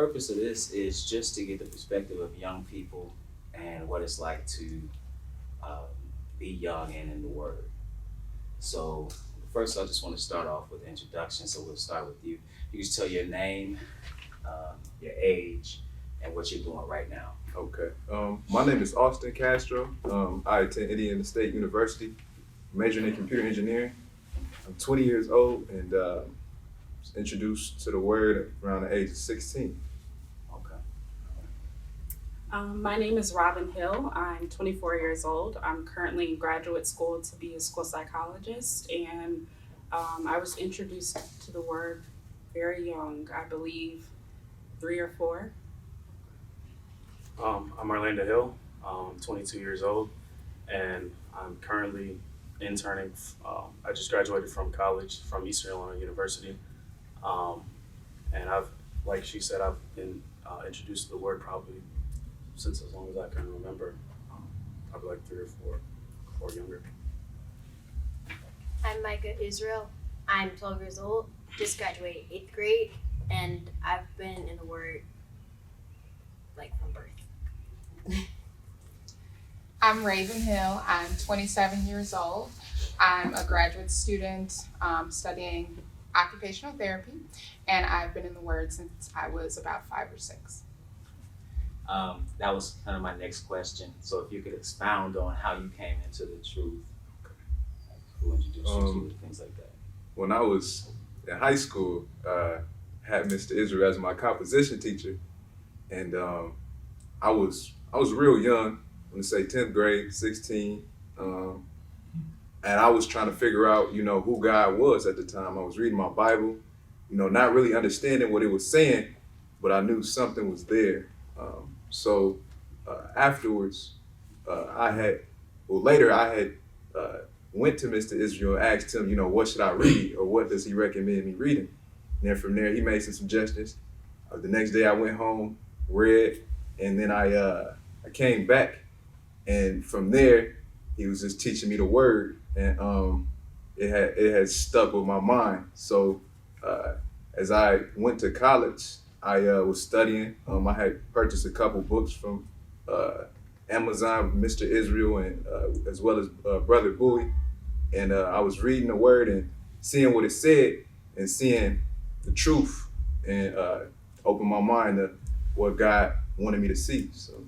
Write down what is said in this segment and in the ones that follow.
purpose of this is just to get the perspective of young people and what it's like to um, be young and in the Word. So first, I just want to start off with introduction. So we'll start with you. You can tell your name, your age, and what you're doing right now. Okay. My name is Austin Castro. I attend Indiana State University, majoring in computer engineering. I'm 20 years old and was introduced to the Word around the age of 16. Okay. My name is Robin Hill. I'm 24 years old. I'm currently in graduate school to be a school psychologist, and I was introduced to the Word very young, I believe 3 or 4. I'm Orlando Hill. I'm 22 years old, and I'm currently interning. I just graduated from college from Eastern University, and like she said, I've been introduced to the Word probably since as long as I can remember, probably like 3 or 4 or younger. I'm Micah Israel. I'm 12 years old, just graduated 8th grade, and I've been in the Word like from birth. I'm Raven Hill. I'm 27 years old. I'm a graduate student studying occupational therapy, and I've been in the Word since I was about 5 or 6. That was kind of my next question. So if you could expound on how you came into the truth, who introduced you to it, things like that. When I was in high school, had Mr. Israel as my composition teacher, and I was real young. I'm gonna say 10th grade, 16, and I was trying to figure out, who God was at the time. I was reading my Bible, not really understanding what it was saying, but I knew something was there. So afterwards, later I had went to Mr. Israel, asked him, what should I read or what does he recommend me reading? And then from there, he made some suggestions. The next day I went home, read, and then I came back. And from there, he was just teaching me the Word, and it had stuck with my mind. So as I went to college, I was studying. I had purchased a couple books from Amazon, Mr. Israel, and as well as Brother Bowie. And I was reading the Word and seeing what it said and seeing the truth, and opened my mind to what God wanted me to see. So.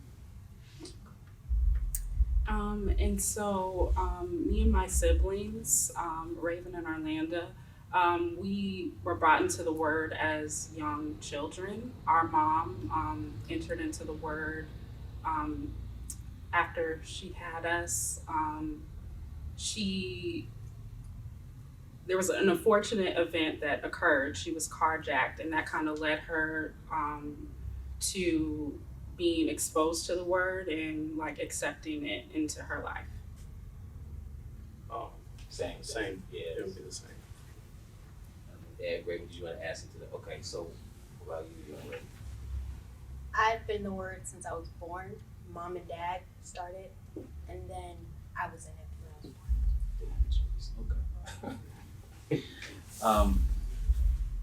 Me and my siblings, Raven and Orlando, we were brought into the Word as young children. Our mom entered into the Word after she had us. There was an unfortunate event that occurred. She was carjacked, and that kind of led her to being exposed to the Word and like accepting it into her life. Same. Yeah. It would be the same. Dad, Raven, did you want to ask into that? Okay, so what about you, young lady? I've been in the Word since I was born. Mom and Dad started, and then I was in it when I was born. Okay.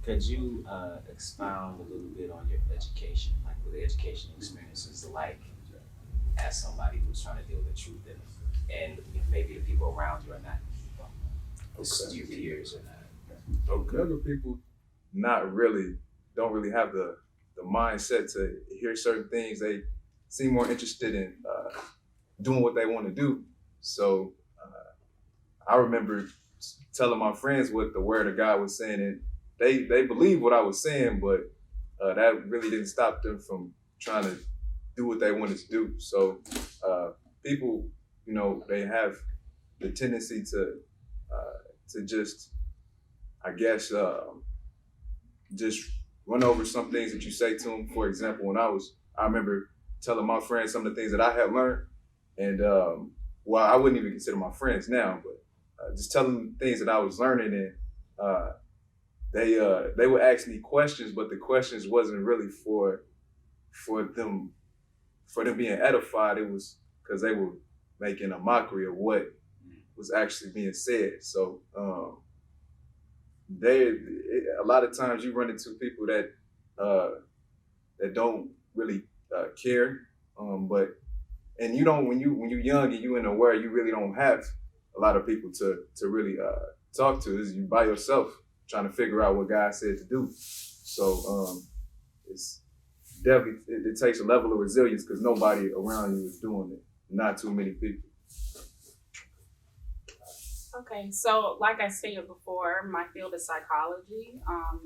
Could you expound a little bit on your education, like what the education experiences are like as somebody who's trying to deal with the truth and maybe the people around you are not, your peers or not? Okay. Younger people don't really have the mindset to hear certain things. They seem more interested in doing what they want to do. So I remember telling my friends what the Word of God was saying, and they believed what I was saying, but that really didn't stop them from trying to do what they wanted to do. So people, they have the tendency to just, I guess, just run over some things that you say to them. For example, I remember telling my friends some of the things that I had learned, and I wouldn't even consider my friends now, but just telling them things that I was learning, and they would ask me questions, but the questions wasn't really for them being edified. It was because they were making a mockery of what was actually being said. So a lot of times you run into people that that don't really care. But and you don't when you're young and you in the world, you really don't have a lot of people to really talk to. Is you by yourself trying to figure out what God said to do. So it's definitely it takes a level of resilience because nobody around you is doing it. Not too many people. Okay, so like I stated before, my field is psychology,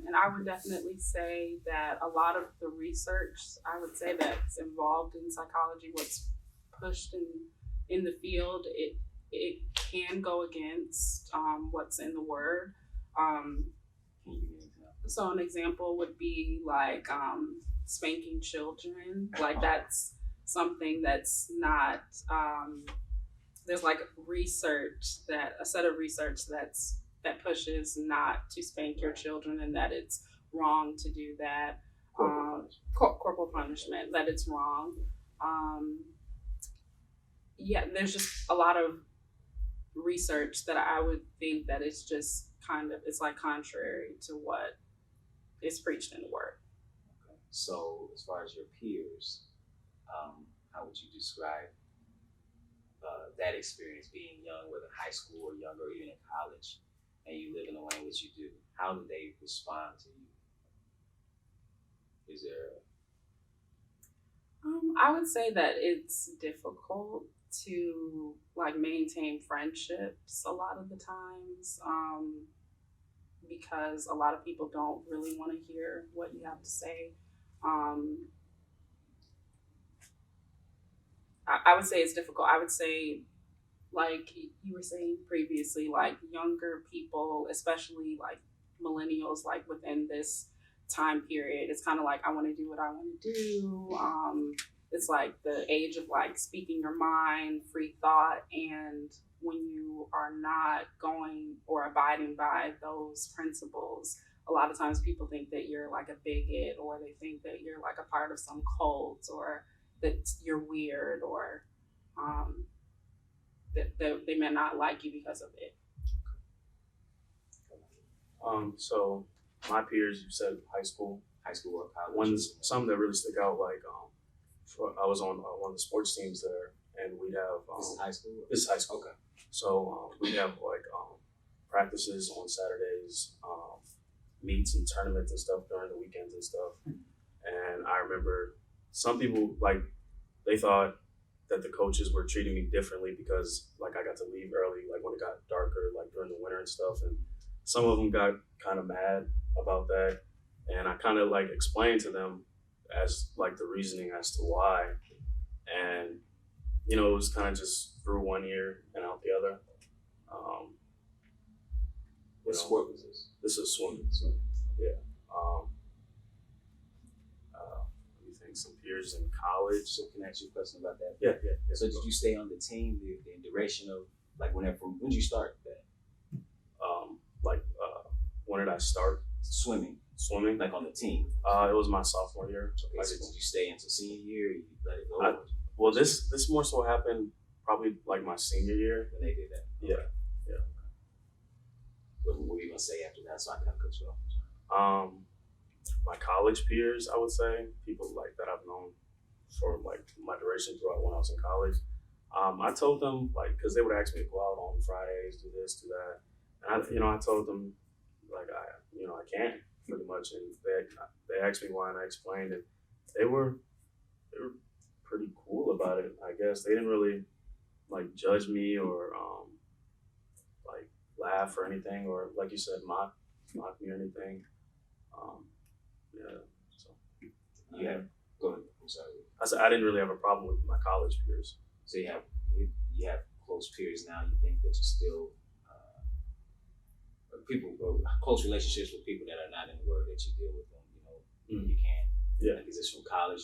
and I would definitely say that a lot of the research, I would say that's involved in psychology, what's pushed in the field, it can go against what's in the word. So an example would be like spanking children, like that's something that's not. There's like a set of research that pushes not to spank your children and that it's wrong to do that. Corporal punishment, that it's wrong. Yeah, there's just a lot of research that I would think that it's just it's like contrary to what is preached in the word. Okay. So as far as your peers, how would you describe that experience being young, whether high school or younger, or even in college, and you live in the language you do? How do they respond to you? Is there? I would say that it's difficult to like maintain friendships a lot of the times, because a lot of people don't really want to hear what you have to say. I would say it's difficult. I would say, like you were saying previously, like younger people, especially like millennials, like within this time period, it's kind of like I want to do what I want to do. It's like the age of like speaking your mind, free thought, and when you are not going or abiding by those principles, a lot of times people think that you're like a bigot, or they think that you're like a part of some cult, or that you're weird, or that they may not like you because of it. So my peers, you said high school Or college? ones, some that really stick out, like I was on one of the sports teams there, and we'd have This is high school? this is high school. Okay. So we'd have like practices on Saturdays, meets and tournaments and stuff during the weekends and stuff. And I remember some people, like, they thought that the coaches were treating me differently because like I got to leave early, like when it got darker, like during the winter and stuff. And some of them got kind of mad about that. And I kind of like explained to them as like the reasoning as to why. And, you know, it was kind of just through one ear and out the other. What sport was this? This is swimming. Yeah. Let me think. Some peers in college. So can I ask you a question about that? Yeah. So did you stay on the team the duration of like when did you start that? When did I start Swimming, swimming? like on the team. It was my sophomore year. Okay, so did you stay until senior year? Or you let it go? Well, this more so happened probably like my senior year. When they did that? Yeah. What were you gonna say after that? So I can cut you off. My college peers, I would say, people like that I've known for like my duration throughout when I was in college. I told them, like, because they would ask me to go out on Fridays, do this, do that, and I told them like I can't pretty much, and they asked me why, and I explained, and they were pretty cool about it. I guess they didn't really like judge me or like laugh or anything, or like you said, mock me or anything. So Yeah. Go ahead. I'm sorry. I said I didn't really have a problem with my college peers. So you have close peers now. You think that you still close relationships with people that are not in the word, that you deal with them. You can. Yeah. Like, is this from college?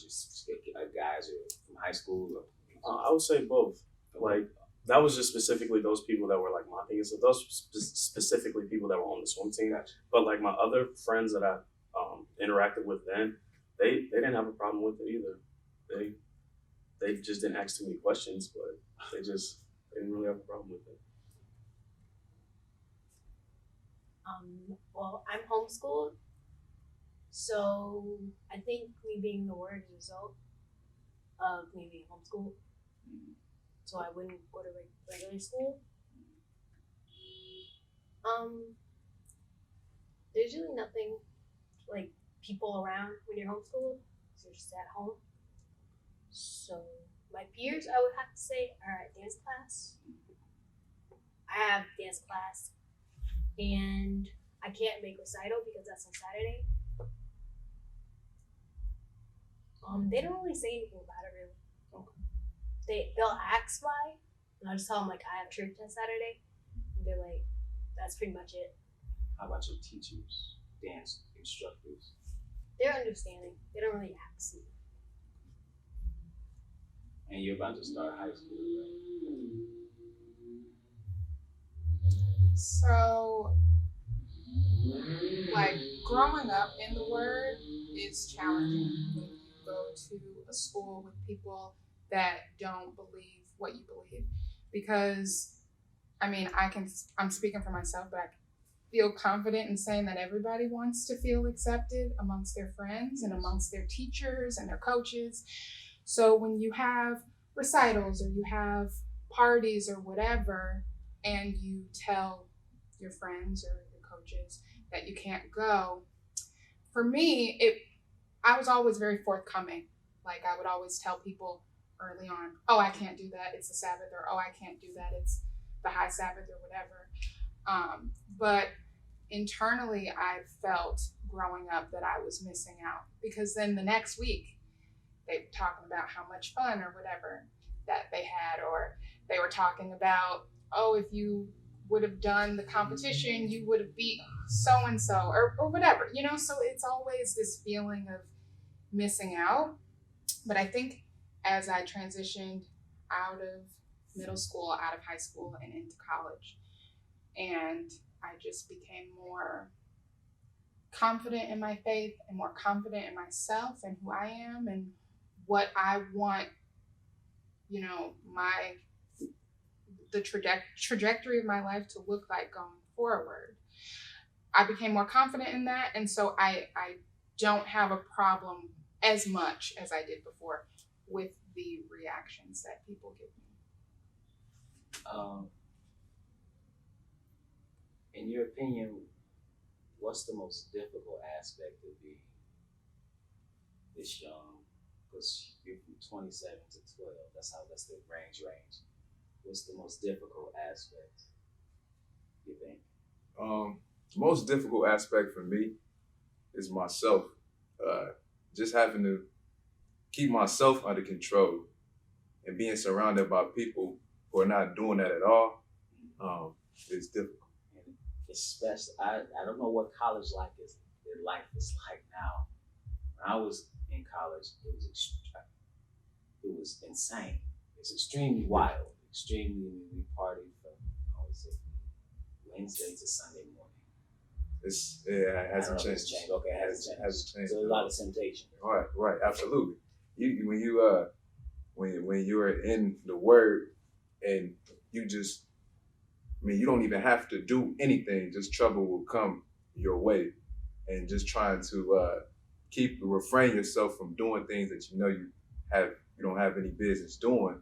Guys or from high school? Or, I would say both. Like that was just specifically those people that were like mocking us. So those specifically people that were on the swim team. Gotcha. But like my other friends that I interacted with then, they didn't have a problem with it either. They just didn't ask too many questions, but they didn't really have a problem with it. Well, I'm homeschooled, so I think we me being in the word as a result of me being homeschooled. So I wouldn't go to regular school. There's usually nothing like people around when you're homeschooled, because you're just at home. So my peers, I would have to say, are at dance class. I have dance class, and I can't make recital because that's on Saturday. They don't really say anything about it really. They'll ask why, and I'll just tell them like I have church on Saturday. And they're like, that's pretty much it. How about your teachers, dance instructors? They're understanding. They don't really ask me. And you're about to start high school, right? So, like, growing up in the Word is challenging when you go to a school with people that don't believe what you believe. Because, I mean, I'm speaking for myself, but I feel confident in saying that everybody wants to feel accepted amongst their friends and amongst their teachers and their coaches. So when you have recitals or you have parties or whatever, and you tell your friends or your coaches that you can't go, for me, I was always very forthcoming. Like, I would always tell people early on, oh, I can't do that, it's the Sabbath, or oh, I can't do that, it's the high Sabbath, or whatever. But internally, I felt growing up that I was missing out, because then the next week they were talking about how much fun or whatever that they had, or they were talking about, oh, if you would have done the competition, you would have beat so-and-so, or whatever, you know? So it's always this feeling of missing out. But I think as I transitioned out of middle school, out of high school, and into college, and I just became more confident in my faith and more confident in myself and who I am and what I want, you know, the trajectory of my life to look like going forward. I became more confident in that, and so I don't have a problem as much as I did before with the reactions that people give me. In your opinion, what's the most difficult aspect of being this young? Because you're from 27 to 12. That's the range. What's the most difficult aspect, you think? Most difficult aspect for me is myself. Just having to keep myself under control and being surrounded by people who are not doing that at all is difficult. And especially, I don't know what college life is like now. When I was in college, it was insane. It's extremely wild. We partied from Wednesday to Sunday morning. It hasn't changed. Okay, it hasn't changed. So a lot of temptation. Right, absolutely. When you are in the Word and you just, you don't even have to do anything. Just trouble will come your way, and just trying to refrain yourself from doing things that you don't have any business doing.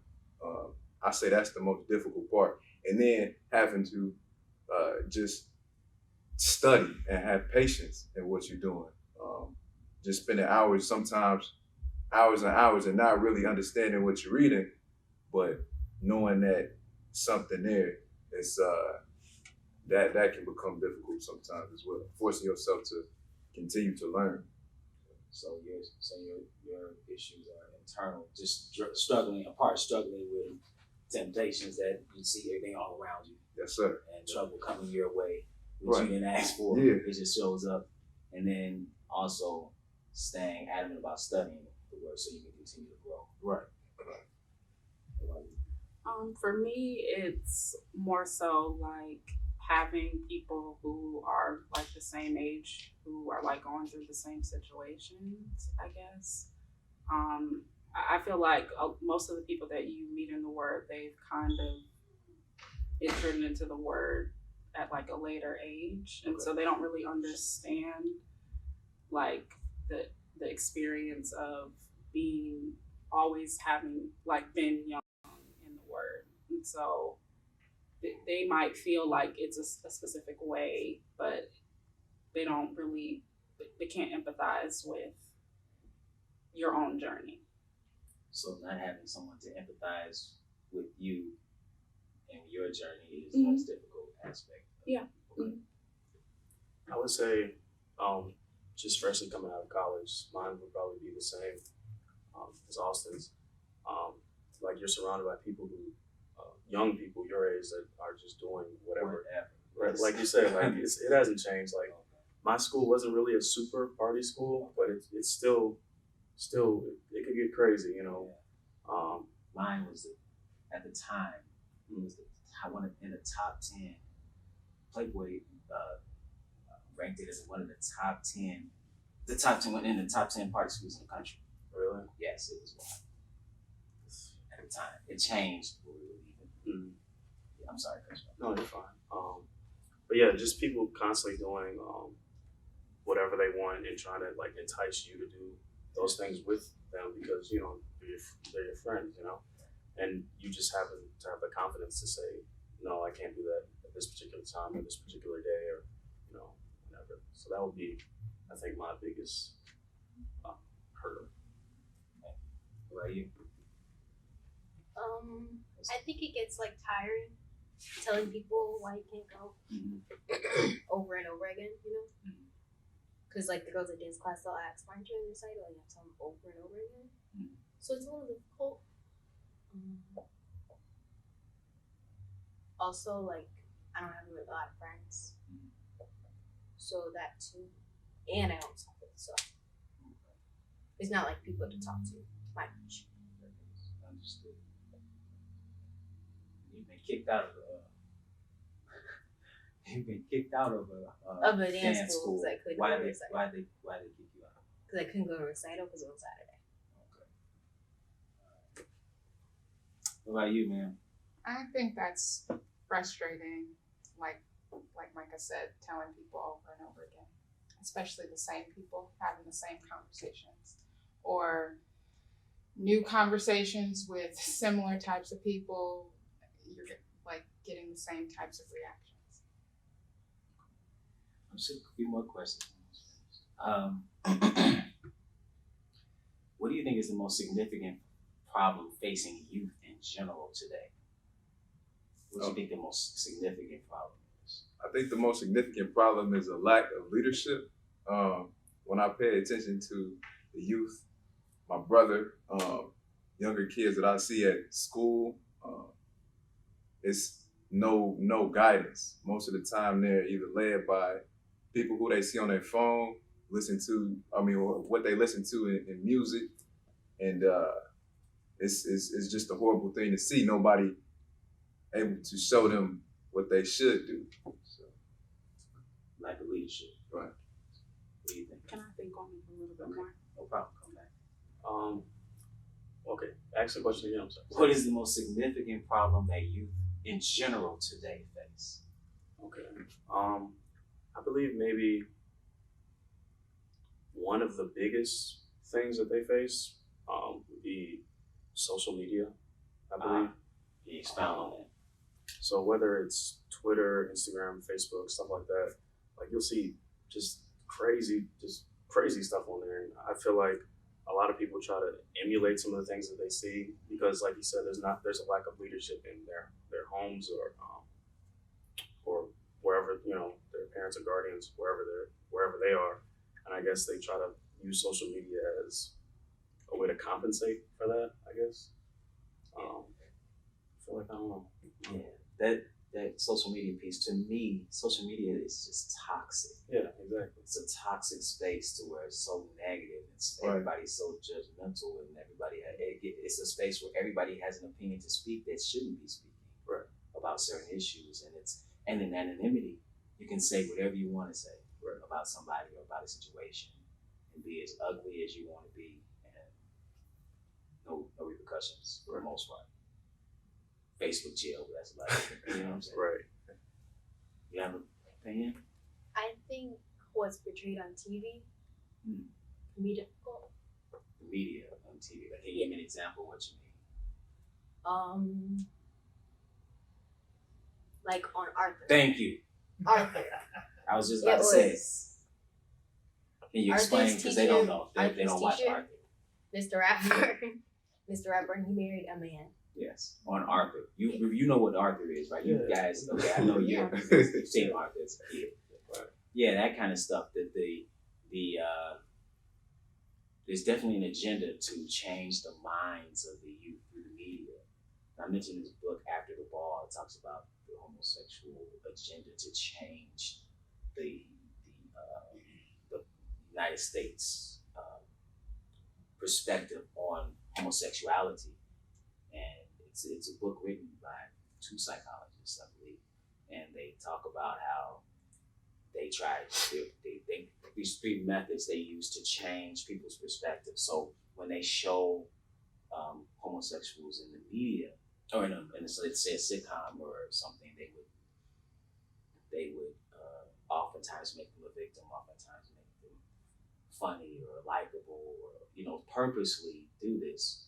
I say that's the most difficult part, and then having to just study and have patience in what you're doing. Just spending sometimes hours and hours, and not really understanding what you're reading, but knowing that something there is that can become difficult sometimes as well. Forcing yourself to continue to learn. So your issues are internal, just struggling with temptations that you see everything all around you. Yes, sir. And trouble coming your way, which you didn't ask for. Yeah. It just shows up. And then also staying adamant about studying the Word so you can continue to grow. Right. For me, it's more so like having people who are like the same age, who are like going through the same situations, I guess. I feel like most of the people that you meet in the Word, they've kind of entered into the Word at like a later age, and so they don't really understand like the experience of being always having like been young in the word, and so they might feel like it's a specific way, but they don't really, they can't empathize with your own journey. So not having someone to empathize with you and your journey is the most difficult aspect. Yeah. Okay. I would say, just freshly coming out of college, mine would probably be the same as Austin's. Like you're surrounded by people who, young people your age that are just doing whatever. Right? Like you said, like it hasn't changed. Like my school wasn't really a super party school, but it's still it could get crazy, you know. Mine was at the time was one in the top 10. Playboy ranked it as one of the top 10. The top 10 went in the top 10 party schools in the country. Really? Yes, it was wild. At the time, it changed. Yeah, I'm sorry, Chris. No, you're fine. But yeah, just people constantly doing whatever they want and trying to like entice you to do those things with them because you know they're your friends, you know, and you just happen to have the confidence to say, no, I can't do that at this particular time or this particular day or you know whatever. So that would be, I think, my biggest hurdle. What about you? I think it gets like tiring telling people why you can't go over and over again, you know? Because like the girls at dance class, they'll ask, why aren't you on your recital? And you have to tell them over and over again. So it's a little difficult. Also, like, I don't have a lot of friends. So that too. And I homeschool, so it's not like people to talk to much. Understood. You've been kicked out of Of a dance school, 'cause I couldn't Why go to they recital. why they kick you out? Because I couldn't go to recital because it was Saturday. Okay. What about you, man? I think that's frustrating, like Micah said, telling people over and over again, especially the same people having the same conversations or new conversations with similar types of people. You're like getting the same types of reactions. I'm just a few more questions. What do you think is the most significant problem facing youth in general today? What do you think the most significant problem is? I think the most significant problem is a lack of leadership. When I pay attention to the youth, my brother, younger kids that I see at school, it's no guidance. Most of the time they're either led by people who they see on their phone, or what they listen to in music. And it's just a horrible thing to see. Nobody able to show them what they should do. So. Lack of leadership. Right. What do you think? Can I think on it a little bit more? No problem. Come back. Okay. Ask the question again. I'm sorry. What is the most significant problem that youth in general today face? Okay. I believe maybe one of the biggest things that they face would be social media, I believe. Can you expound on that? So whether it's Twitter, Instagram, Facebook, stuff like that, like you'll see just crazy stuff on there. And I feel like a lot of people try to emulate some of the things that they see because, like you said, there's a lack of leadership in their homes or wherever their parents or guardians, wherever they are. And I guess they try to use social media as a way to compensate for that, I guess. I feel like I don't know. Yeah, that social media piece, to me, social media is just toxic. Yeah, exactly. It's a toxic space to where it's so negative. Right. Everybody's so judgmental, and it's a space where everybody has an opinion to speak that shouldn't be speaking about certain issues, and in anonymity, you can say whatever you want to say about somebody or about a situation, and be as ugly as you want to be, and no repercussions for the most part. Facebook jail, that's about it. You know what I'm saying? Right. You have an opinion? I think what's portrayed on TV Me difficult. The media on TV. Like, can you give me an example of what you mean? Like on Arthur. Thank you. Arthur. I was just about to say. Can you explain? Arthur's Because they don't teacher- know. They Arthur's don't watch teacher. Arthur. Mr. Rapper. Mr. Rapper, and he married a man. Yes, on Arthur. You know what Arthur is, right? You guys, okay, I know Yeah. you've seen Arthur as a kid. Yeah, that kind of stuff. That there's definitely an agenda to change the minds of the youth through the media. I mentioned this book, After the Ball. It talks about the homosexual agenda to change the United States perspective on homosexuality, and it's a book written by two psychologists, I believe, and they talk about how they these three methods they use to change people's perspective. So when they show homosexuals in the media, or in let's say a sitcom or something, they would oftentimes make them a victim, oftentimes make them funny or likable, or purposely do this,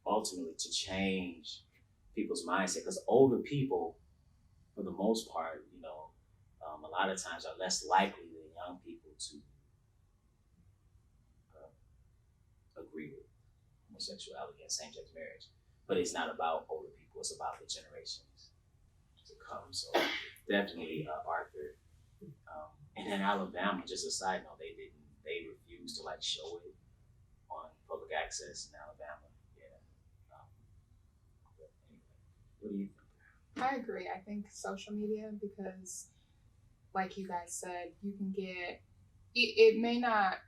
ultimately to change people's mindset. Because older people, for the most part, a lot of times are less likely than young people to agree with homosexuality and same-sex marriage. But it's not about older people; it's about the generations to come. So definitely, Arthur. And in Alabama, just a side note, they refused to show it on public access in Alabama. Yeah. But anyway, what do you think? I agree. I think social media, because like you guys said, you can get, it may not,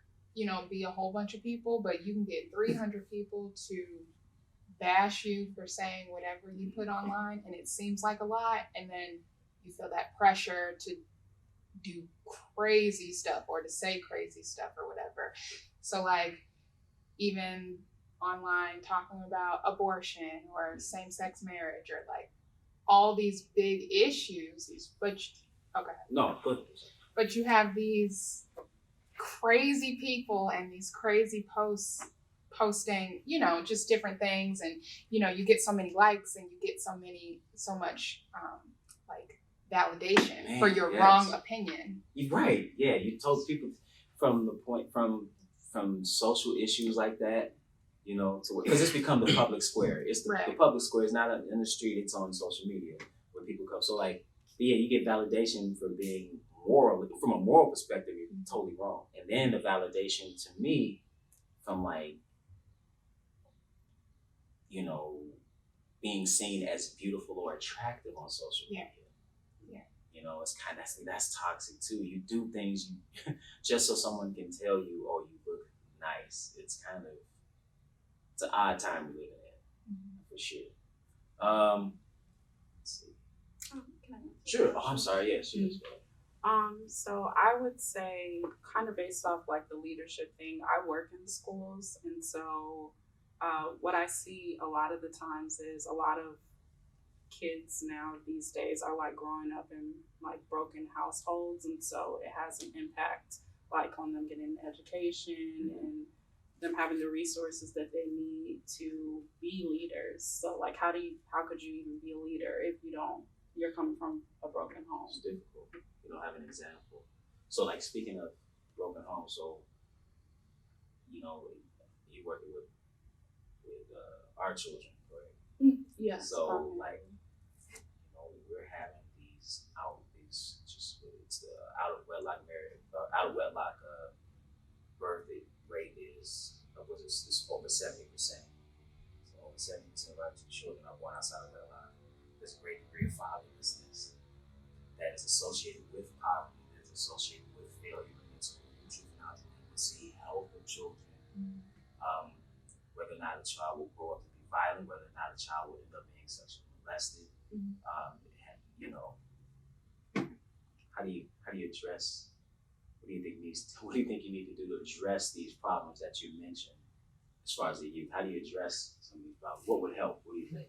be a whole bunch of people, but you can get 300 people to bash you for saying whatever you put online, and it seems like a lot, and then you feel that pressure to do crazy stuff or to say crazy stuff or whatever. So even online talking about abortion or same-sex marriage or all these big issues, but you have these crazy people and these crazy posts posting, just different things, and you get so many likes and you get so much validation for your wrong opinion. Right? Yeah, you told people from social issues like that, because it's become the public square. It's the public square is not in the street; it's on social media where people come. So you get validation for being moral. From a moral perspective, you're totally wrong, and then the validation to me from being seen as beautiful or attractive on social media. It's kind of that's toxic too. You do things just so someone can tell you, "Oh, you look nice." It's an odd time we live in, for sure. Let's see. Can I answer Sure. that Oh, I'm question? sorry. Yes. Yes. So I would say, kind of based off the leadership thing, I work in schools, and so what I see a lot of the times is a lot of kids now these days are growing up in broken households, and so it has an impact on them getting an education and them having the resources that they need to be leaders. So how could you even be a leader if you're coming from a broken home? It's difficult. You don't have an example. So speaking of broken homes, so you're working with our children, right? Yes. So we're having it's the out of wedlock birth rate is over 70%. So over 70% of our children are born outside of wedlock. There's a great degree of fatherlessness that is associated with poverty, that is associated with failure in school, juvenile delinquency, health of children. Whether or not a child will grow up to be violent, whether or not a child will end up being sexually molested. How do you address? What do you think you need to do to address these problems that you mentioned as far as the youth? How do you address some of these problems? What would help? What do you think?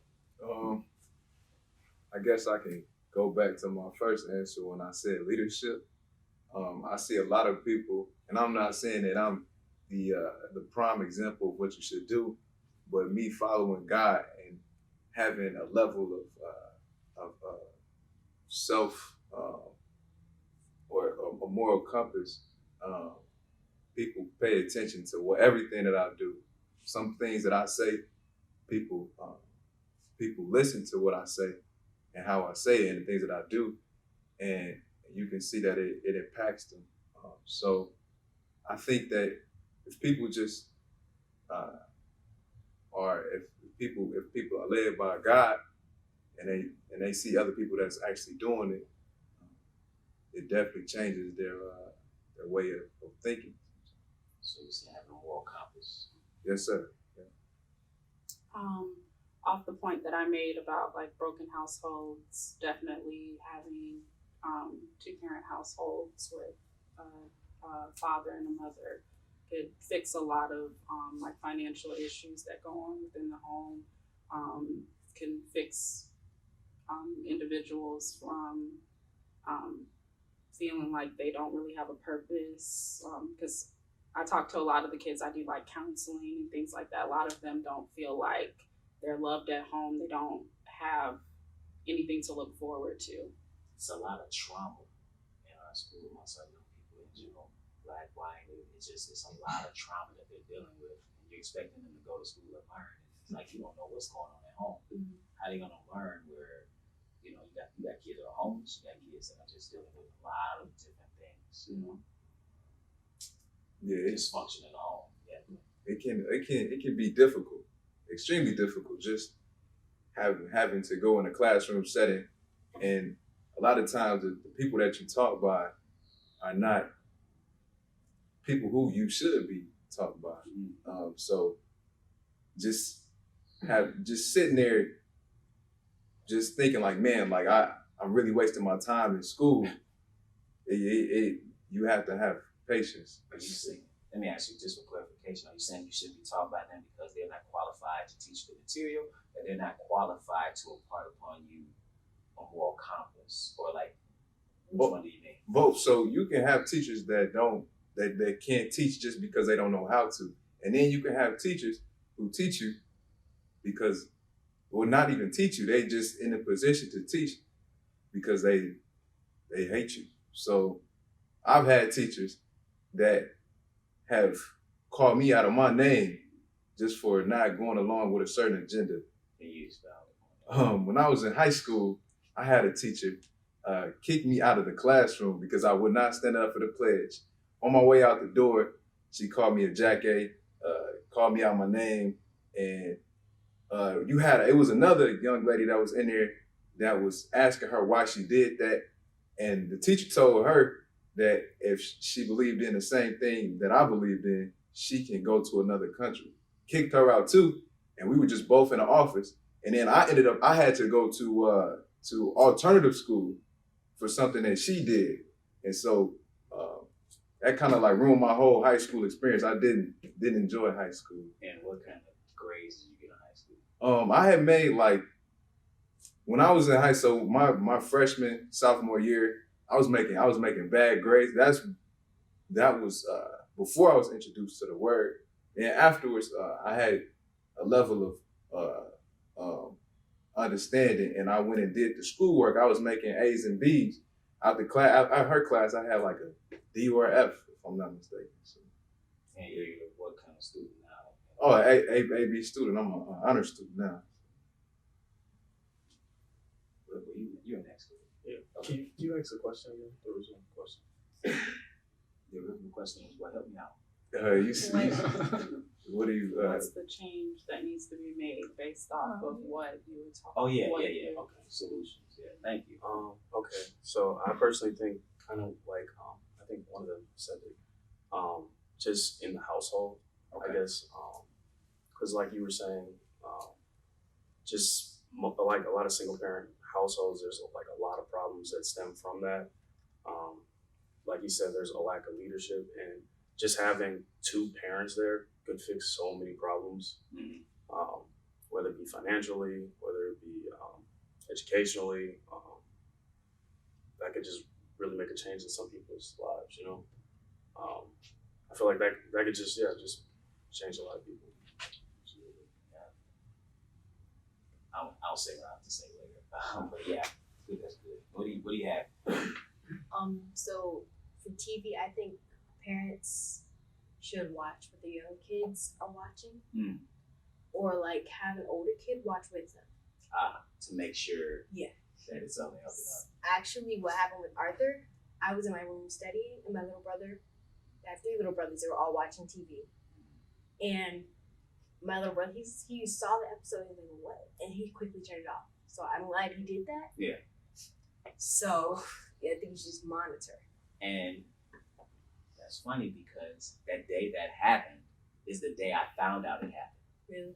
I guess I can go back to my first answer when I said leadership. I see a lot of people, and I'm not saying that I'm the prime example of what you should do, but me following God and having a level of self or a moral compass. People pay attention to everything that I do. Some things that I say, people people listen to what I say and how I say it and the things that I do, and you can see that it impacts them. So I think that if people just or if people are led by God and they see other people that's actually doing it, it definitely changes their way of thinking. So you see having a moral compass. Yes, sir. Off the point that I made about like broken households, definitely having two-parent households with a father and a mother could fix a lot of like financial issues that go on within the home. Can fix individuals from feeling like they don't really have a purpose. Because I talk to a lot of the kids, I do like counseling and things like that. A lot of them don't feel like they're loved at home. They don't have anything to look forward to. It's a lot of trauma in our school amongst our young people in general, black, white. It's a lot of trauma that they're dealing with. And you're expecting them to go to school and learn. It's like you don't know what's going on at home. Mm-hmm. How are they gonna learn where, you got kids that are homeless, you got kids that are just dealing with a lot of different things, Yeah, dysfunction in the home. Yeah. It can be difficult, extremely difficult, just having to go in a classroom setting, and a lot of times the people that you taught by are not people who you should be taught by. So just sitting there, just thinking like, man, like I'm really wasting my time in school. You have to have patience. Are you saying? Let me ask you just for clarification. Are you saying you should be taught by them because they're not qualified to teach the material, or they're not qualified to impart upon you a moral compass, or like which one do you mean? Both. So you can have teachers that can't teach just because they don't know how to, and then you can have teachers who teach you because, well, not even teach you. They just in a position to teach because they hate you. So I've had teachers that have called me out of my name just for not going along with a certain agenda. When I was in high school, I had a teacher kick me out of the classroom because I would not stand up for the pledge. On my way out the door, she called me a jackass, called me out my name, and it was another young lady that was in there that was asking her why she did that, and the teacher told her that if she believed in the same thing that I believed in, she can go to another country. Kicked her out too, and we were just both in the office. And then I had to go to alternative school for something that she did, and so that kind of like ruined my whole high school experience. I didn't enjoy high school. And what kind of grades did you get in high school? I had made like when I was in high school, my freshman, sophomore year, I was making bad grades. That was before I was introduced to the word. And afterwards, I had a level of understanding, and I went and did the schoolwork. I was making A's and B's. Out the class, out her class, I had like a D or an F, if I'm not mistaken. So. And you're what kind of student now? Oh, A B student. I'm an honor student now. Well, you're next. Yeah. Okay. Can you ask the question again? The original question. The original question was, what helped me out? You see, what do you? What's the change that needs to be made based off of what you were talking? Oh yeah. Okay. Solutions. Yeah. Thank you. Okay. So I personally think kind of like I think one of them said it. Just in the household, okay. I guess, because like you were saying, just like a lot of single parent households, there's like a lot of problems that stem from that. Like you said, there's a lack of leadership, and just having two parents there could fix so many problems, whether it be financially, whether it be educationally. That could just really make a change in some people's lives, I feel like that could just change a lot of people. I'll say what I have to say later. But yeah, good, that's good. What do you have? So for TV, I think parents should watch what the young kids are watching, or like have an older kid watch with them. To make sure Yeah. that it's only up and up. Actually, what happened with Arthur, I was in my room studying, and my little brother, I have 3 little brothers, they were all watching TV. And my little brother, he saw the episode and he was like, what? And he quickly turned it off. So I'm glad he did that. Yeah. So, yeah, I think you should just monitor. And that's funny because that day that happened is the day I found out it happened. Really?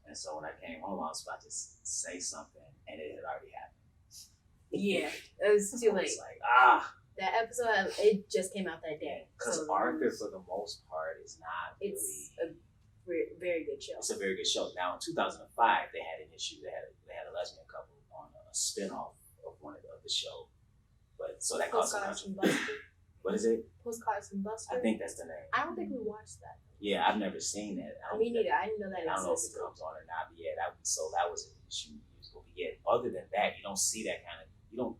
And so when I came home, I was about to say something, and it had already happened. Yeah, it was too I late. was like, That episode, it just came out that day. because So Arthur, for the most part, is not it's really. very good show. It's a very good show. Now, in 2005, they had an issue. They had a lesbian couple on a spinoff of one of the show, but so that caused some Postcards from controversy. Buster. What is it? Postcards from Buster. I think that's the name. I don't think we watched that. Yeah, I've never seen that. Me neither. I didn't know that I don't know if it existed. comes on or not, but yeah, that was an issue. But yeah, other than that, you don't see that kind of. You don't.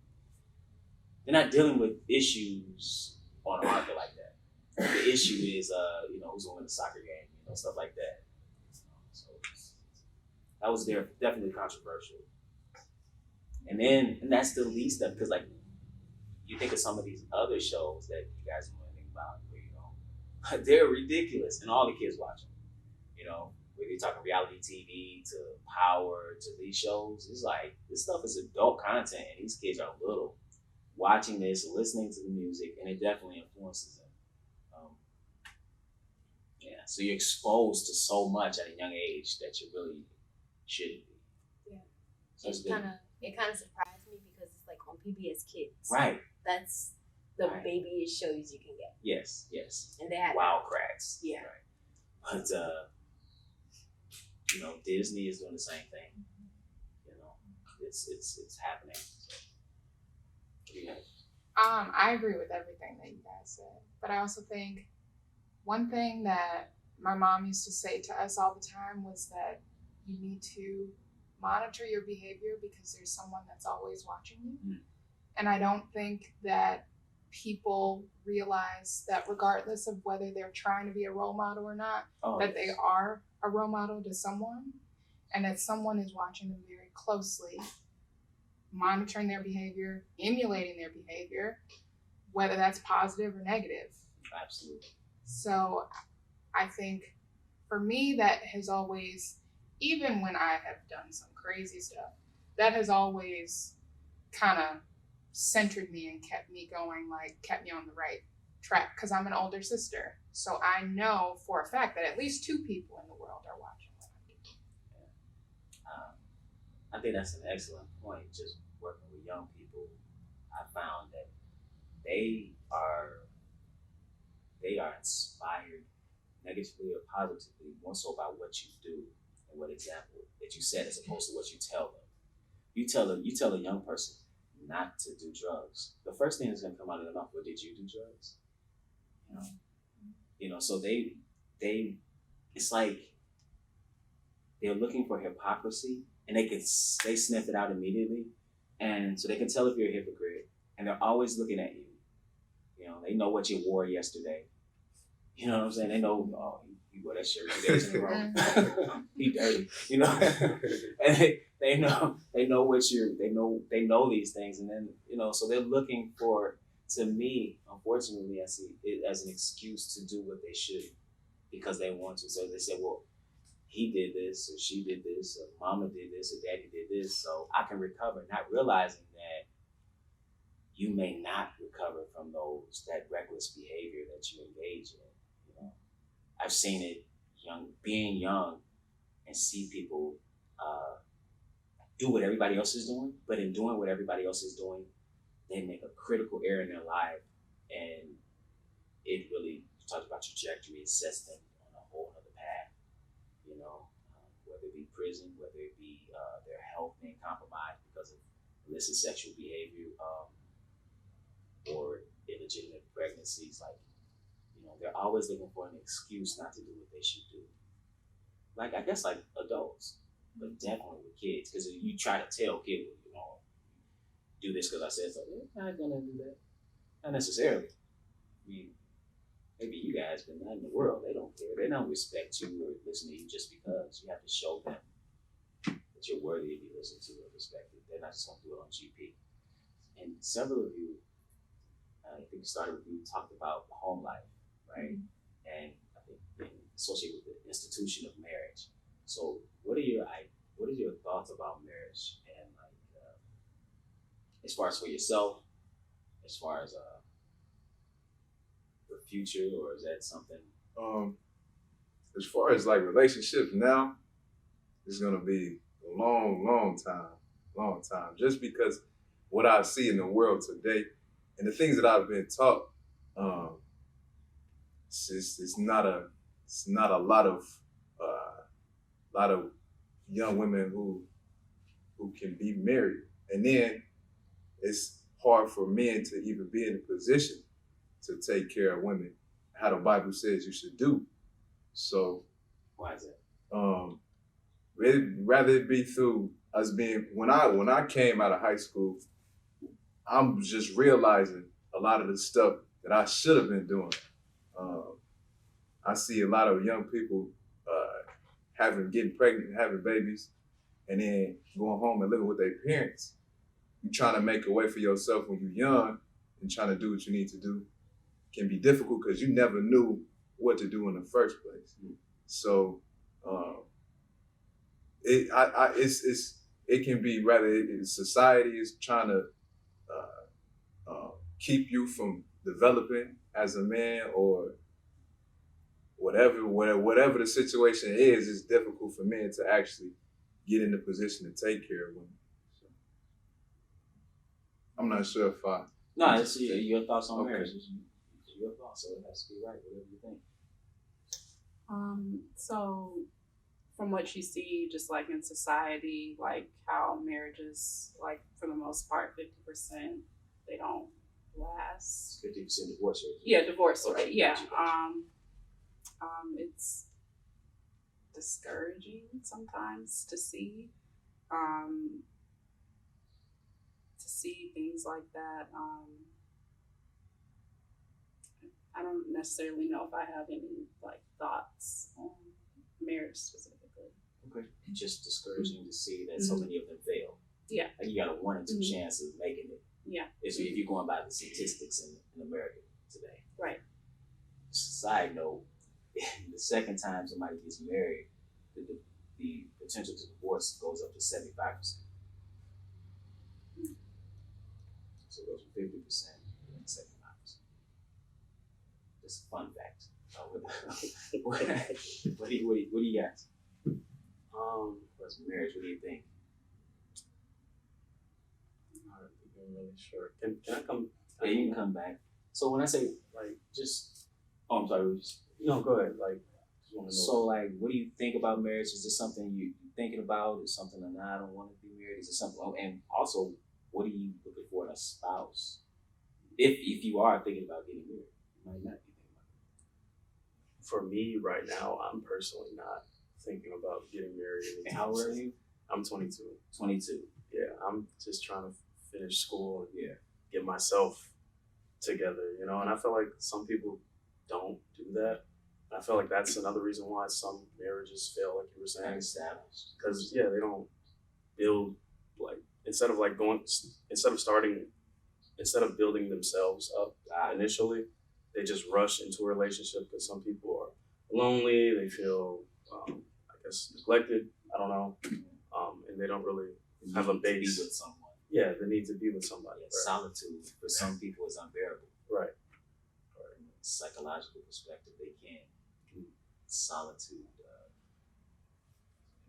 They're not dealing with issues on Arthur like that. The issue is, who's gonna win the soccer game, stuff like that. So that was definitely controversial. And that's the least of, because like you think of some of these other shows that you guys know anything about, where they're ridiculous, and all the kids watch them. Whether you're talking reality TV to Power to these shows, it's like this stuff is adult content, and these kids are little, watching this, listening to the music, and it definitely influences them. So you're exposed to so much at a young age that you really shouldn't be. Yeah. So it's It good. kind of surprised me because it's like on PBS Kids. Right. That's the Right. babyest shows you can get. Yes. And they had Wild Cracks. Yeah. Right. But Disney is doing the same thing. It's happening. So, yeah. I agree with everything that you guys said, but I also think one thing that my mom used to say to us all the time was that you need to monitor your behavior because there's someone that's always watching you. And I don't think that people realize that regardless of whether they're trying to be a role model or not, that they are a role model to someone, and that someone is watching them very closely, monitoring their behavior, emulating their behavior, whether that's positive or negative. Absolutely. So I think for me, that has always, even when I have done some crazy stuff, that has always kind of centered me and kept me going, kept me on the right track, because I'm an older sister. So I know for a fact that at least 2 people in the world are watching what I'm doing. I think that's an excellent point. Just working with young people, I found that they are inspired negatively or positively more so by what you do and what example that you set as opposed to what you tell them. You tell a young person not to do drugs. The first thing that's going to come out of their mouth, well, did you do drugs? So they it's like they're looking for hypocrisy, and they sniff it out immediately, and so they can tell if you're a hypocrite, and they're always looking at you. They know what you wore yesterday. You know what I'm saying? They know, you wore that shirt 2 days in a row. He dirty, and they know what they know these things, and then so they're looking for. To me, unfortunately, I see it as an excuse to do what they should because they want to. So they say, well, he did this, or she did this, or mama did this, or daddy did this, so I can recover, not realizing that you may not recover from that reckless behavior that you engage in. I've seen it being young and see people do what everybody else is doing, but in doing what everybody else is doing, they make a critical error in their life, and it really talks about trajectory. It sets them on a whole other path, whether it be prison, whether it be their health being compromised because of illicit sexual behavior, or illegitimate pregnancies, like they're always looking for an excuse not to do what they should do. Like, I guess like adults, but definitely with kids. Because if you try to tell kids, do this because I said so, they're not gonna do that. Not necessarily. I mean, maybe you guys, but not in the world. They don't care. They don't respect you or listen to you just because. You have to show them that you're worthy to be listened to or respected. They're not just gonna do it on GP. And several of you, I think it started with you, talked about home life, right? And I think associated with the institution of marriage. So what are your thoughts about marriage and like as far as for yourself, as far as the future, or is that something? As far as like relationships now, it's gonna be a long time. Just because what I see in the world today and the things that I've been taught, it's not a lot of young women who can be married, and then it's hard for men to even be in a position to take care of women how the Bible says you should do. So Why is that? Rather it be through us being when I came out of high school, I'm just realizing a lot of the stuff that I should have been doing. I see a lot of young people getting pregnant, having babies, and then going home and living with their parents. You're trying to make a way for yourself when you're young and trying to do what you need to do can be difficult because you never knew what to do in the first place. So it can be society is trying to keep you from developing as a man, or whatever the situation is, it's difficult for men to actually get in the position to take care of women. So, I'm not sure if I. No, it's your thoughts on Okay. marriage. It's your thoughts, so it has to be right. Whatever you think. So from what you see, just like in society, like how marriages, like for the most part, 50%, they don't last. 50% divorce rate. Yeah, divorce Okay, rate. Yeah. gotcha. It's discouraging sometimes to see things like that. I don't necessarily know if I have any like thoughts on marriage specifically. Okay. It's just discouraging to see that so many of them fail. Yeah. Like you got a 1 in 2 chance of making it. Yeah. If you're going by the statistics in America today. Right. Side note, the second time somebody gets married, the potential to divorce goes up to 75%. So it goes from 50% to 75%. Just a fun fact. What do you guys? What's marriage? What do you think? I'm not really sure. Can I come? Yeah, you can come back. So when I say Like, just, oh, I'm sorry. no, go ahead. Like, just want to know. So like, what do you think about marriage? Is this something you're thinking about? Is it something that I don't want to be married? Is it something? And also, what are you looking for in a spouse? If you are thinking about getting married, you might not be thinking about it. For me right now, I'm personally not thinking about getting married. And how old are you? I'm 22. 22. Yeah, I'm just trying to finish school and Yeah. get myself together, and I feel like some people don't do that. I feel like that's another reason why some marriages fail, like you were saying, Established. because they don't build, like, instead of building themselves up initially, they just rush into a relationship because some people are lonely, they feel I guess neglected, I don't know, and they don't really have a You need to be base. with someone. Yeah, the need to be with somebody. Yeah, Right. solitude for some people is unbearable. Right. Or in a psychological perspective, they can't. Solitude.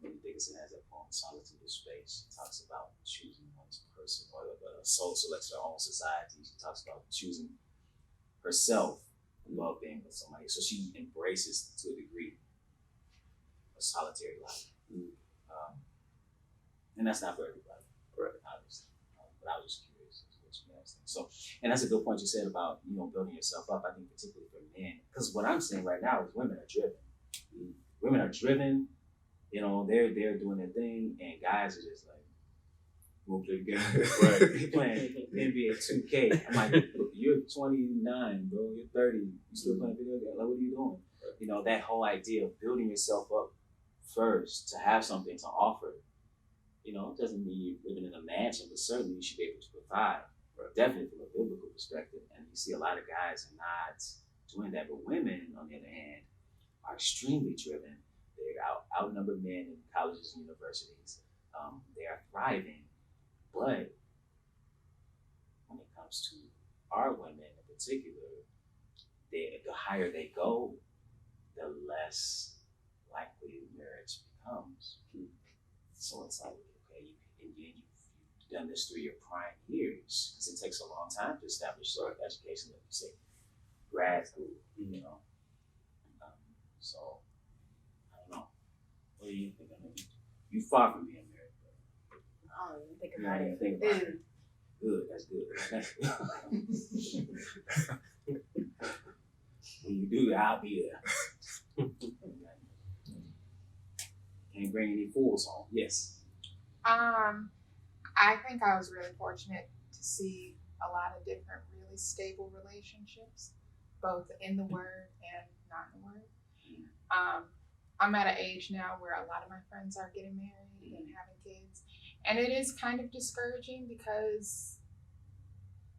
Dickinson has that poem, "Solitude of Space." She talks about choosing one's person, or the soul selects her own society. She talks about choosing herself above being with somebody. So she embraces, to a degree, a solitary life. And that's not for everybody. Right. Obviously. But I was just curious as to what you guys think. So, and that's a good point you said about, building yourself up. I think particularly for men, because what I'm seeing right now is women are driven. Women are driven. They're doing their thing, and guys are just like, we'll play good. Right. Playing NBA 2K. I'm like, look, you're 29, bro. You're 30. You still playing video games? Like, what are you doing? That whole idea of building yourself up first to have something to offer. It doesn't mean you're living in a mansion, but certainly you should be able to provide. Right. Definitely from a biblical perspective. And you see a lot of guys are not doing that. But women, on the other hand, are extremely driven. They outnumber men in colleges and universities. They are thriving. But when it comes to our women in particular, the higher they go, the less likely marriage becomes. So it's like, okay, you've done this through your prime years, because it takes a long time to establish education, like you say, grad school, so I don't know. What do you think? I mean, you far from being married, but I don't even think you about don't even it. think about it. Good, that's good. When you do, I'll be there. Can't bring any fools home. Yes. I think I was really fortunate to see a lot of different really stable relationships, both in the Word and not in the Word. I'm at an age now where a lot of my friends are getting married and having kids, and it is kind of discouraging because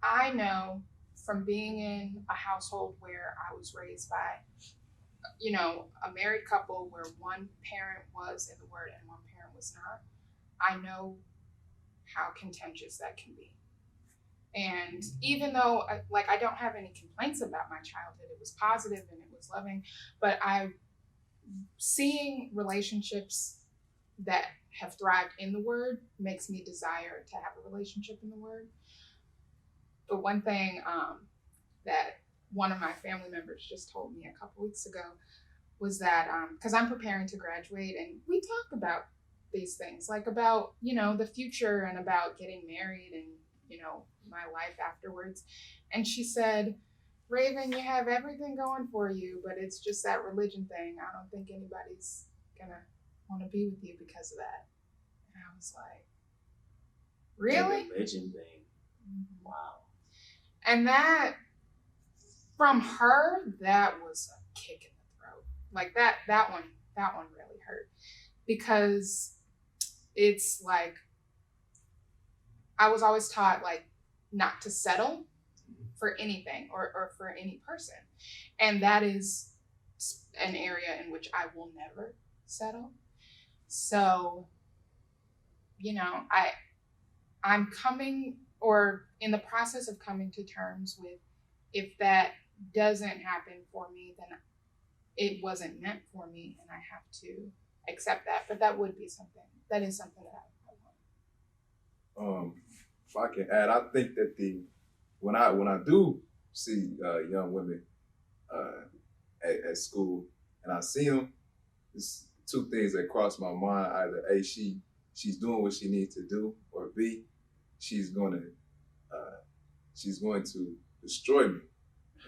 I know from being in a household where I was raised by, a married couple where one parent was in the Word and one parent was not, I know how contentious that can be. And even though I don't have any complaints about my childhood, it was positive and it was loving, but seeing relationships that have thrived in the Word makes me desire to have a relationship in the Word. The one thing that one of my family members just told me a couple weeks ago was that, because I'm preparing to graduate, and we talk about these things, like about, the future and about getting married and, my life afterwards. And she said, Raven, you have everything going for you, but it's just that religion thing. I don't think anybody's gonna want to be with you because of that. And I was like, really? The religion thing. Mm-hmm. Wow. And that, from her, that was a kick in the throat. Like that one really hurt, because it's like, I was always taught not to settle for anything or for any person. And that is an area in which I will never settle. So, I'm coming, or in the process of coming to terms with, if that doesn't happen for me, then it wasn't meant for me, and I have to accept that. But that is something that I want. If I can add, I think that when I do see young women at school, and I see them, there's two things that cross my mind: either A, she's doing what she needs to do, or B, she's going to destroy me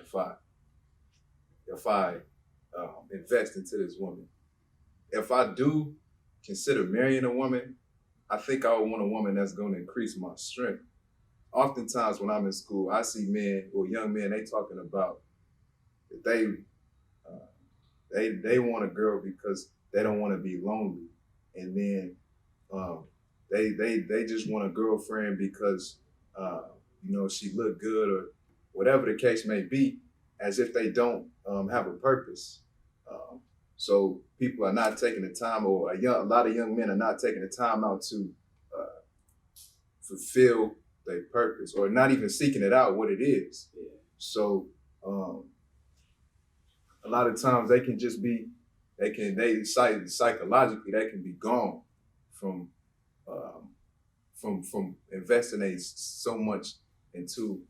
if I invest into this woman. If I do consider marrying a woman, I think I would want a woman that's going to increase my strength. Oftentimes when I'm in school, I see men or young men, they talking about that they want a girl because they don't want to be lonely, and then they just want a girlfriend because she look good, or whatever the case may be, as if they don't have a purpose. So people are not taking the time, or a lot of young men are not taking the time out to fulfill their purpose, or not even seeking it out what it is. Yeah. So a lot of times they can just be, psychologically they can be gone from investing so much into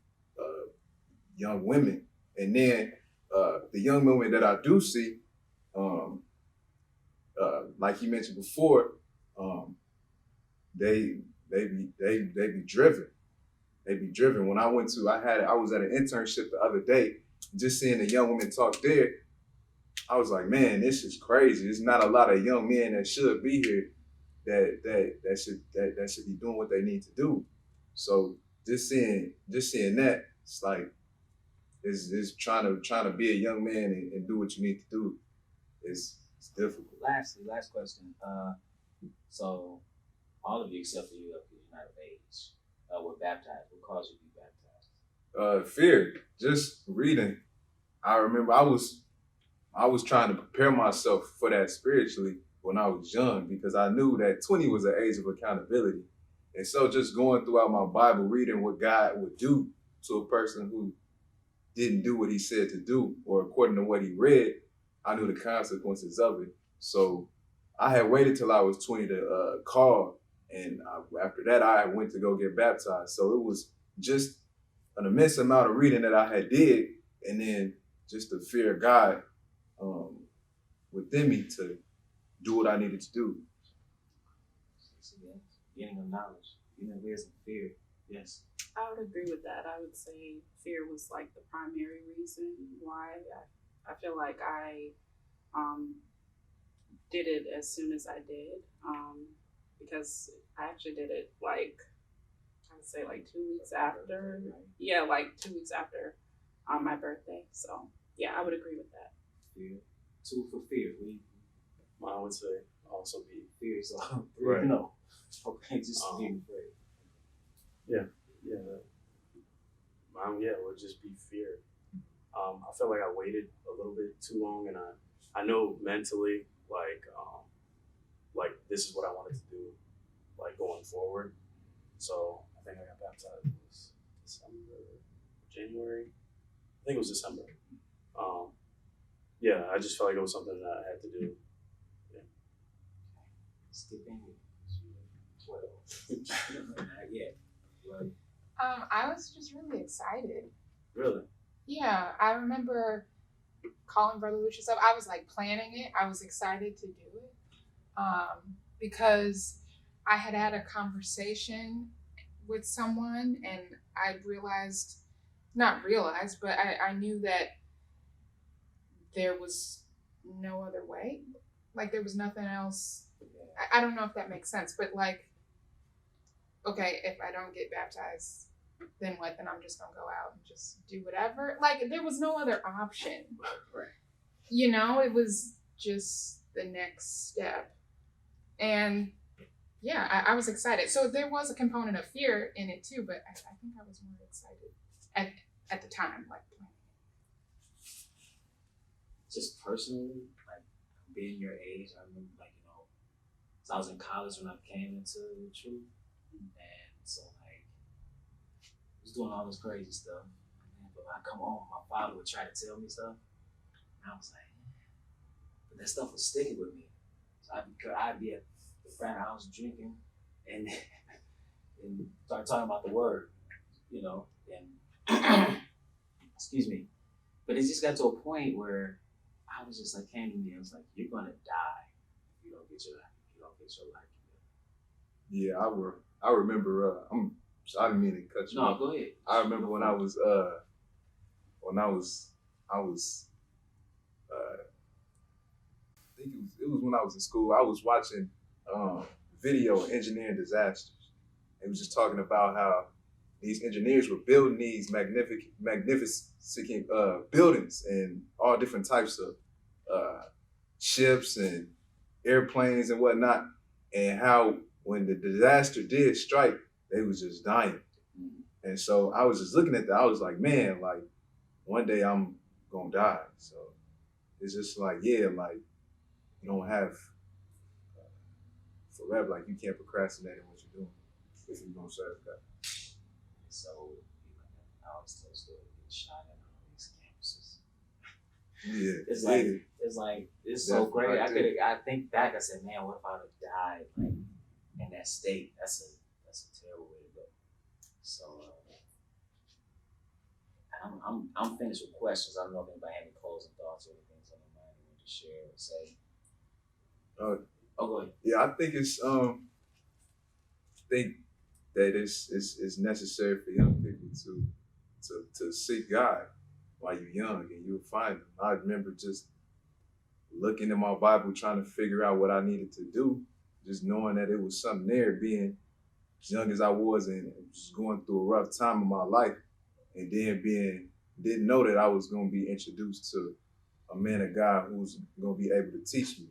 young women. And then the young women that I do see, like you mentioned before, they be driven. they be driven. When I was at an internship the other day, just seeing the young women talk there, I was like, man, this is crazy. There's not a lot of young men that should be here that should be doing what they need to do. So just seeing that, it's like is trying to be a young man and do what you need to do. It's difficult. Lastly, last question. So all of you except for you, because you're not of age, were baptized. What caused you to be baptized? Fear. Just reading. I remember I was trying to prepare myself for that spiritually when I was young, because I knew that 20 was the age of accountability. And so just going throughout my Bible, reading what God would do to a person who didn't do what he said to do, or according to what he read, I knew the consequences of it. So I had waited till I was 20 to call, and after that I went to go get baptized. So it was just an immense amount of reading that I had did, and then just the fear of God within me to do what I needed to do. So, yeah, getting of knowledge, getting of wisdom, fear. Yes. I would agree with that. I would say fear was like the primary reason why I feel like I did it as soon as I did, because I actually did it like, I would say like 2 weeks after. Yeah, like 2 weeks after my birthday. So yeah, I would agree with that. Fear. Two for fear. I would say also be Fear is all. Right. No. Okay, just being afraid. yeah. Yeah, it would just be fear. I felt like I waited a little bit too long, and I know mentally like this is what I wanted to do, like going forward. So I think I got baptized in January. I think it was December. Yeah, I just felt like it was something that I had to do. Skipping 12. Not yet. Well, I was just really excited. really? Yeah, I remember calling Brother Lucius up. I was like planning it. I was excited to do it because I had a conversation with someone, and I but I knew that there was no other way. Like there was nothing else. I don't know if that makes sense, but like, okay, if I don't get baptized, then what? Then I'm just gonna go out and just do whatever. Like there was no other option. Right. You know, it was just the next step. And yeah, I was excited. So there was a component of fear in it too, but I think I was more excited at the time, like planning. Just personally, like being your age, I remember so I was in college when I came into the truth, and so like I was doing all this crazy stuff. But when I come home, my father would try to tell me stuff, and I was like, but that stuff was sticking with me. So I'd be at the frat house drinking, and start talking about the word, and excuse me. But it just got to a point where I was just like, came to me, I was like, you're gonna die if you don't get your life together. Yeah, I remember. I didn't mean to cut you No, off. go ahead. I remember when I was I think it was when I was in school. I was watching video of engineering disasters. It was just talking about how these engineers were building these magnificent buildings and all different types of ships and airplanes and whatnot, and how when the disaster did strike, they was just dying. And so I was just looking at that. I was like, man, like one day I'm gonna die. So it's just like, yeah, like you don't have forever. Like you can't procrastinate in what you're doing if you're gonna serve God. So I always tell a story of getting shot at all these campuses. Yeah, It's so great. I think back. I said, man, what if I would have died like in that state? That's a terrible way to go. So I'm finished with questions. I don't know if anybody had any closing thoughts or anything on their mind they want to share or say. Oh, go ahead. yeah, I think it's think that it's necessary for young people to seek God while you're young, and you'll find him. I remember just looking in my Bible, trying to figure out what I needed to do, just knowing that it was something there, being as young as I was and just going through a rough time in my life, and then didn't know that I was going to be introduced to a man of God who's going to be able to teach me.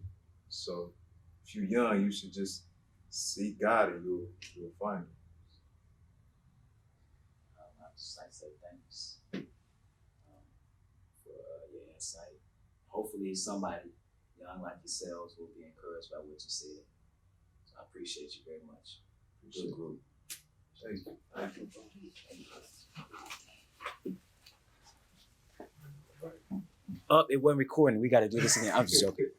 So if you're young, you should just seek God and you'll find him. I'd just like to say thanks for your insight. Hopefully somebody young like yourselves will be encouraged by what you said. So I appreciate you very much. Good group. Thank you. Thank you. Oh, it wasn't recording. We got to do this again. I'm just joking.